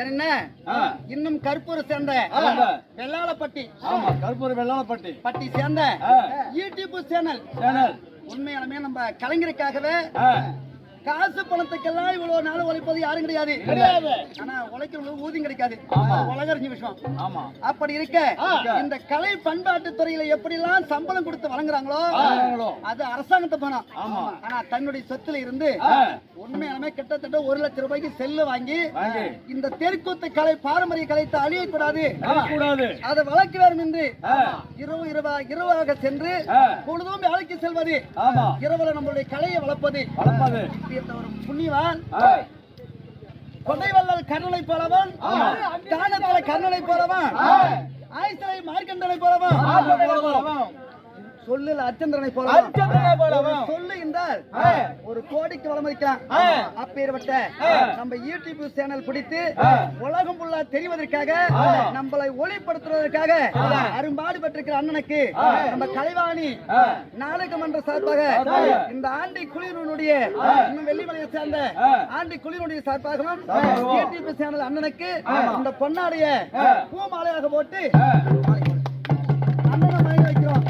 என்ன இன்னும் கருப்பூர் சேர்ந்த வெள்ளாளப்பட்டி கருப்பூர் வெள்ளாளப்பட்டி பட்டி சேர்ந்த யூடியூப் சேனல் உண்மையாலுமே நம்ம கலைஞருக்காகவே காசு பணத்துக்கெல்லாம் இவ்வளவு நாள் உழைப்பது யாரும் கிடையாது. ஆனா உழைக்கிறவங்களுக்கு ஊதியம் கிடைக்காது. உலகறிஞ்ச விஷயம். அப்படி இருக்க இந்த கலை பண்பாட்டு துறையில எப்படி எல்லாம் சம்பளம் கொடுத்து வழங்குறாங்களோ அது அரசாங்கத்தை பணம். ஆனா தன்னுடைய சொத்துல இருந்து உண்மையாலுமே கிட்டத்தட்ட 1 லட்சம் ரூபாய்க்கு செல்லு வாங்கி இந்த தெருக்கூத்து கலை பாரம்பரிய கலைத்தை அழியக்கூடாது, அதை வளர்க்க வேண்டும் என்று இரவாக சென்று பொழுதும் வேலைக்கு செல்வது, இரவுல நம்மளுடைய கலையை வளர்ப்பது. ஒரு புண்ணியவான் கொடைவள்ளல் கர்ணனை போலவன், தானத்தில கர்ணனை போலவன், ஆயிசரை மார்க்கண்டனை போலவன், சொல்லுல அச்சந்திரனை போலவன் சொல்லு என்றால் ஒரு கோடிக்கு வளமதிக்கலாம். அப்பேற்பட்ட நம்ம யூடியூப் சேனல் பிடித்து உலகம் ஃபுல்லா தெரிவதற்காக நம்மளை ஒளிப்படுத்துவதற்காக அரும்பாடுபட்டிருக்கிற அண்ணனுக்கு நம்ம கலைவாணி நாடக மன்ற சார்பாக இந்த ஆண்டி குளிரனுடைய இன்னும் வெள்ளிமலையை சேர்ந்த ஆண்டி குளிரனுடைய சார்பாகவும் யூடியூப் சேனல் அண்ணனுக்கு இந்த பொன்னாடைய பூமாலையாக போட்டு அண்ணனை மயங்க வைக்கிறோம்.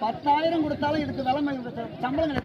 $10,000 கொடுத்தாலும் இதுக்கு விலை சம்பளம்